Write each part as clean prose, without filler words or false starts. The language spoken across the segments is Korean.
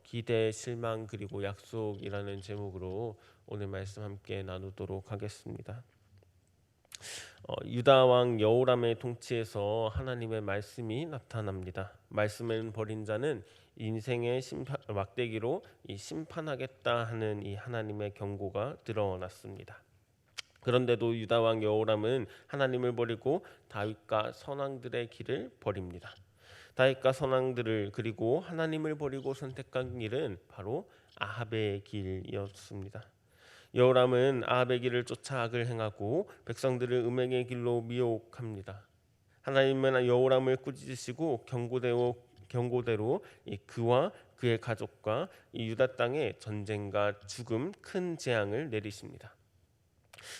기대, 실망 그리고 약속이라는 제목으로 오늘 말씀 함께 나누도록 하겠습니다. 유다 왕 여호람의 통치에서 하나님의 말씀이 나타납니다. 말씀을 버린 자는 인생의 막대기로 심판하겠다 하는 이 하나님의 경고가 드러났습니다. 그런데도 유다 왕 여호람은 하나님을 버리고 다윗과 선왕들의 길을 버립니다. 다윗과 선왕들을 그리고 하나님을 버리고 선택한 길은 바로 아합의 길이었습니다. 여호람은 아합의 길을 쫓아 악을 행하고 백성들을 음행의 길로 미혹합니다. 하나님은 여호람을 꾸짖으시고 경고대로 그와 그의 가족과 이 유다 땅에 전쟁과 죽음, 큰 재앙을 내리십니다.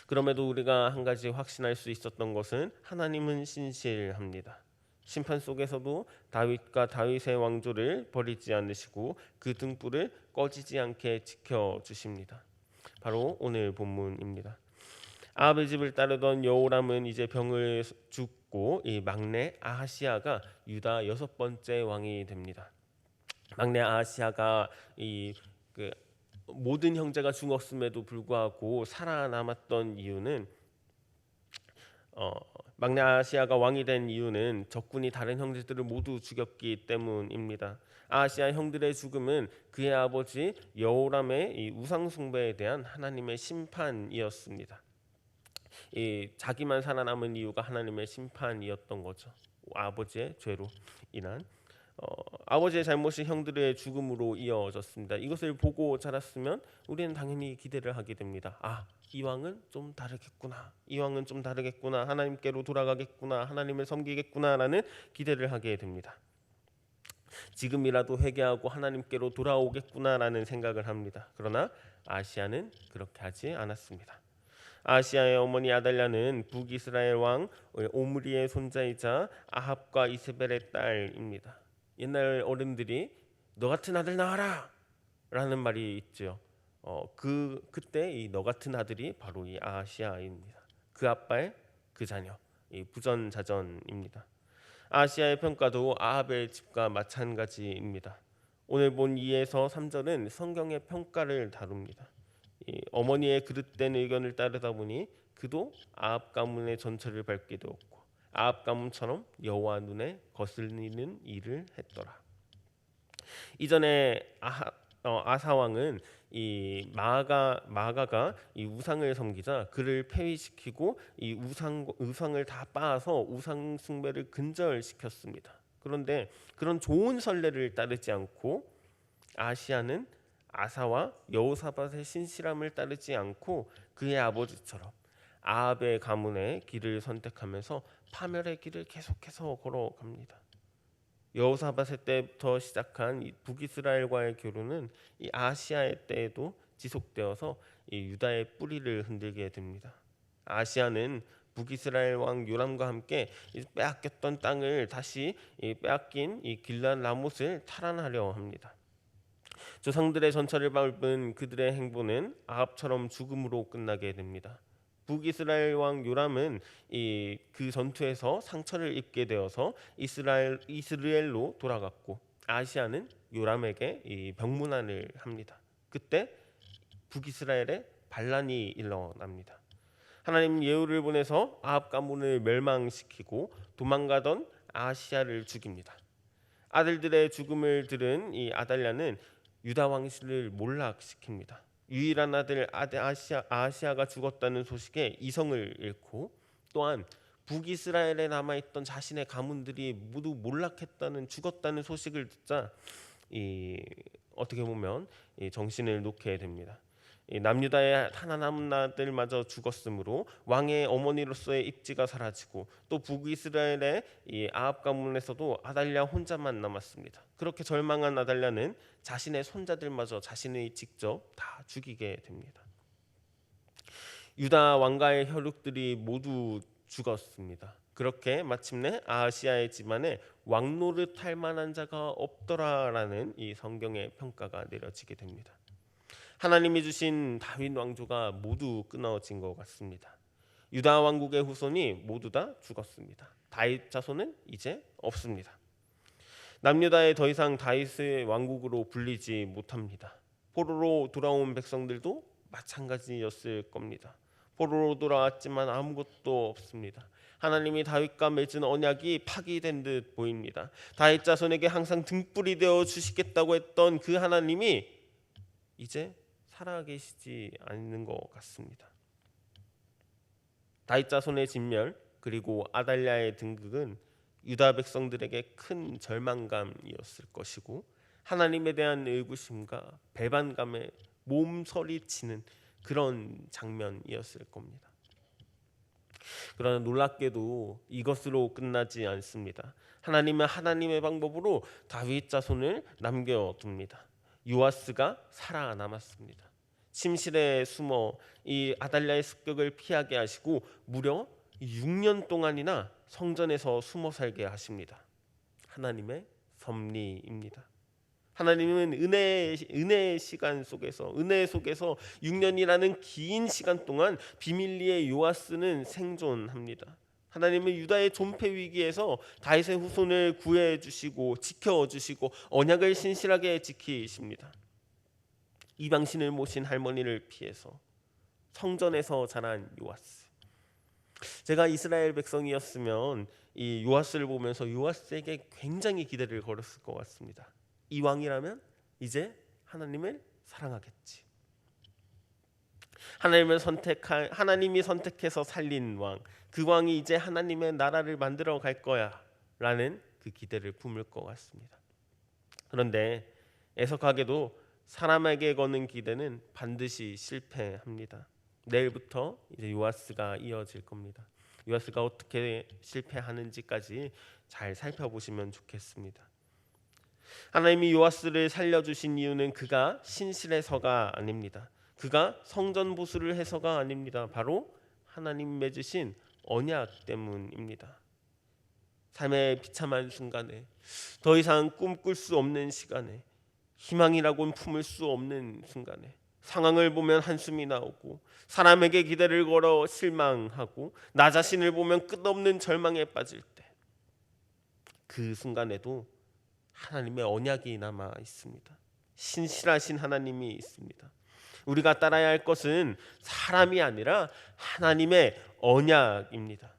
그럼에도 우리가 한 가지 확신할 수 있었던 것은 하나님은 신실합니다. 심판 속에서도 다윗과 다윗의 왕조를 버리지 않으시고 그 등불을 꺼지지 않게 지켜주십니다. 바로 오늘 본문입니다. 아합의 집을 따르던 여호람은 이제 병을 죽고 이 막내 아하시아가 유다 6번째 왕이 됩니다. 막내 아하시아가 그 모든 형제가 죽었음에도 불구하고 살아남았던 이유는 막내 아하시아가 왕이 된 이유는 적군이 다른 형제들을 모두 죽였기 때문입니다. 아하시아 형들의 죽음은 그의 아버지 여호람의 이 우상 숭배에 대한 하나님의 심판이었습니다. 자기만 살아남은 이유가 하나님의 심판이었던 거죠. 아버지의 죄로 인한 아버지의 잘못이 형들의 죽음으로 이어졌습니다. 이것을 보고 자랐으면 우리는 당연히 기대를 하게 됩니다. 이 왕은 좀 다르겠구나. 이 왕은 좀 다르겠구나. 하나님께로 돌아가겠구나. 하나님을 섬기겠구나라는 기대를 하게 됩니다. 지금이라도 회개하고 하나님께로 돌아오겠구나라는 생각을 합니다. 그러나 아시아는 그렇게 하지 않았습니다. 아시아의 어머니 아달랴는 북이스라엘 왕 오므리의 손자이자 아합과 이세벨의 딸입니다. 옛날 어른들이 너 같은 아들 낳아라 라는 말이 있죠. 그때 이 너 같은 아들이 바로 이 아시아입니다. 그 아빠의 그 자녀, 이 부전자전입니다. 아시아의 평가도 아합의 집과 마찬가지입니다. 오늘 본 2에서 3절은 성경의 평가를 다룹니다. 어머니의 그릇된 의견을 따르다 보니 그도 아합 가문의 전철을 밟게 되었고 아합 가문처럼 여호와 눈에 거슬리는 일을 했더라. 이전에 아사 왕은 이 마아가가 이 우상을 섬기자 그를 폐위시키고 이 우상을 다 빻아서 우상 숭배를 근절시켰습니다. 그런데 그런 좋은 선례를 따르지 않고 아시아는 아사와 여호사밧의 신실함을 따르지 않고 그의 아버지처럼 아합의 가문의 길을 선택하면서 파멸의 길을 계속해서 걸어갑니다. 여호사밧의 때부터 시작한 이 북이스라엘과의 교류는 이 아시아의 때에도 지속되어서 이 유다의 뿌리를 흔들게 됩니다. 아시아는 북이스라엘 왕 요람과 함께 빼앗겼던 땅을 다시 빼앗긴 이 길앗 라못을 탈환하려 합니다. 조상들의 전철을 밟은 그들의 행보는 아합처럼 죽음으로 끝나게 됩니다. 북이스라엘 왕 요람은 그 전투에서 상처를 입게 되어서 이스라엘로 돌아갔고 아시아는 요람에게 이 병문안을 합니다. 그때 북이스라엘에 반란이 일어납니다. 하나님 예후를 보내서 아합 가문을 멸망시키고 도망가던 아시아를 죽입니다. 아들들의 죽음을 들은 이 아달랴는 유다 왕실을 몰락시킵니다. 유일한 아들 아하시아가 죽었다는 소식에 이성을 잃고 또한 북이스라엘에 남아있던 자신의 가문들이 모두 죽었다는 소식을 듣자 어떻게 보면 정신을 놓게 됩니다. 남유다의 하나 남은 아들마저 죽었으므로 왕의 어머니로서의 입지가 사라지고 또 북이스라엘의 아합 가문에서도 아달랴 혼자만 남았습니다. 그렇게 절망한 아달랴는 자신의 손자들마저 자신의 직접 다 죽이게 됩니다. 유다 왕가의 혈육들이 모두 죽었습니다. 그렇게 마침내 아시아의 집안에 왕노릇 할 만한 자가 없더라라는 이 성경의 평가가 내려지게 됩니다. 하나님이 주신 다윗 왕조가 모두 끊어진 것 같습니다. 유다 왕국의 후손이 모두 다 죽었습니다. 다윗 자손은 이제 없습니다. 남유다에 더 이상 다윗의 왕국으로 불리지 못합니다. 포로로 돌아온 백성들도 마찬가지였을 겁니다. 포로로 돌아왔지만 아무것도 없습니다. 하나님이 다윗과 맺은 언약이 파기된 듯 보입니다. 다윗 자손에게 항상 등불이 되어 주시겠다고 했던 그 하나님이 이제 살아계시지 않는 것 같습니다. 다윗 자손의 진멸 그리고 아달랴의 등극은 유다 백성들에게 큰 절망감이었을 것이고 하나님에 대한 의구심과 배반감에 몸서리치는 그런 장면이었을 겁니다. 그러나 놀랍게도 이것으로 끝나지 않습니다. 하나님은 하나님의 방법으로 다윗 자손을 남겨둡니다. 요아스가 살아남았습니다. 침실에 숨어 이 아달랴의 습격을 피하게 하시고 무려 6년 동안이나 성전에서 숨어 살게 하십니다. 하나님의 섭리입니다. 하나님은 은혜의 시간 속에서 은혜 속에서 6년이라는 긴 시간 동안 비밀리에 요아스는 생존합니다. 하나님은 유다의 존폐 위기에서 다윗의 후손을 구해 주시고 지켜 주시고 언약을 신실하게 지키십니다. 이방신을 모신 할머니를 피해서 성전에서 자란 요아스. 제가 이스라엘 백성이었으면 이 요아스를 보면서 요아스에게 굉장히 기대를 걸었을 것 같습니다. 이 왕이라면 이제 하나님을 사랑하겠지. 하나님이 선택해서 살린 왕, 그 왕이 이제 하나님의 나라를 만들어 갈 거야라는 그 기대를 품을 것 같습니다. 그런데 애석하게도 사람에게 거는 기대는 반드시 실패합니다. 내일부터 이제 요아스가 이어질 겁니다. 요아스가 어떻게 실패하는지까지 잘 살펴보시면 좋겠습니다. 하나님이 요아스를 살려주신 이유는 그가 신실해서가 아닙니다. 그가 성전 보수를 해서가 아닙니다. 바로 하나님 맺으신 언약 때문입니다. 삶의 비참한 순간에, 더 이상 꿈꿀 수 없는 시간에, 희망이라고는 품을 수 없는 순간에, 상황을 보면 한숨이 나오고 사람에게 기대를 걸어 실망하고 나 자신을 보면 끝없는 절망에 빠질 때, 그 순간에도 하나님의 언약이 남아 있습니다. 신실하신 하나님이 있습니다. 우리가 따라야 할 것은 사람이 아니라 하나님의 언약입니다.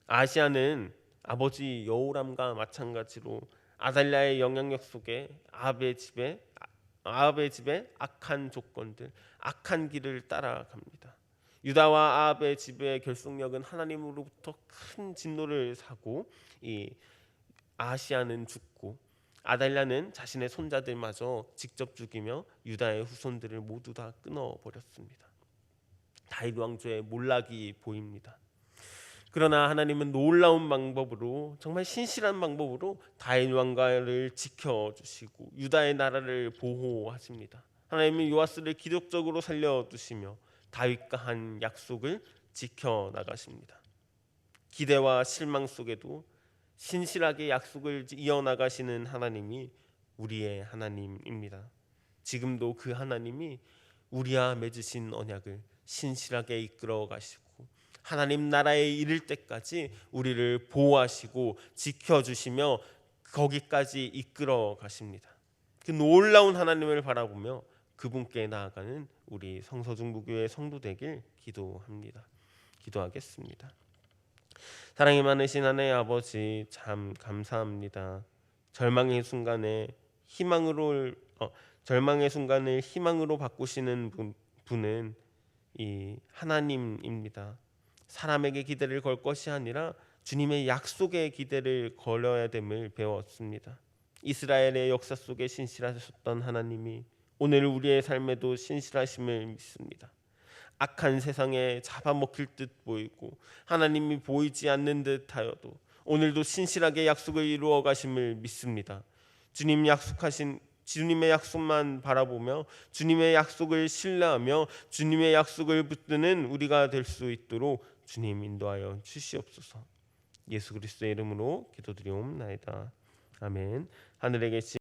아시아는 아버지 여호람과 마찬가지로 아달랴의 영향력 속에 아합의 집에 악한 조건들, 악한 길을 따라갑니다. 유다와 아합의 집의 결속력은 하나님으로부터 큰 진노를 사고 이 아시아는 죽고 아달랴는 자신의 손자들마저 직접 죽이며 유다의 후손들을 모두 다 끊어버렸습니다. 다윗 왕조의 몰락이 보입니다. 그러나 하나님은 놀라운 방법으로, 정말 신실한 방법으로 다윗 왕가를 지켜주시고 유다의 나라를 보호하십니다. 하나님은 요아스를 기적적으로 살려두시며 다윗과 한 약속을 지켜나가십니다. 기대와 실망 속에도 신실하게 약속을 이어나가시는 하나님이 우리의 하나님입니다. 지금도 그 하나님이 우리와 맺으신 언약을 신실하게 이끌어 가시고 하나님 나라에 이를 때까지 우리를 보호하시고 지켜주시며 거기까지 이끌어 가십니다. 그 놀라운 하나님을 바라보며 그분께 나아가는 우리 성서중부교회 성도 되길 기도합니다. 기도하겠습니다. 사랑이 많으신 하나님 아버지, 참 감사합니다. 절망의 순간을 희망으로 바꾸시는 분은 이 하나님입니다. 사람에게 기대를 걸 것이 아니라 주님의 약속에 기대를 걸어야 됨을 배웠습니다. 이스라엘의 역사 속에 신실하셨던 하나님이 오늘 우리의 삶에도 신실하심을 믿습니다. 악한 세상에 잡아먹힐 듯 보이고 하나님이 보이지 않는 듯 하여도 오늘도 신실하게 약속을 이루어 가심을 믿습니다. 주님의 약속만 바라보며 주님의 약속을 신뢰하며 주님의 약속을 붙드는 우리가 될 수 있도록 주님 인도하여 주시옵소서. 예수 그리스도의 이름으로 기도드리옵나이다. 아멘. 하늘에 계신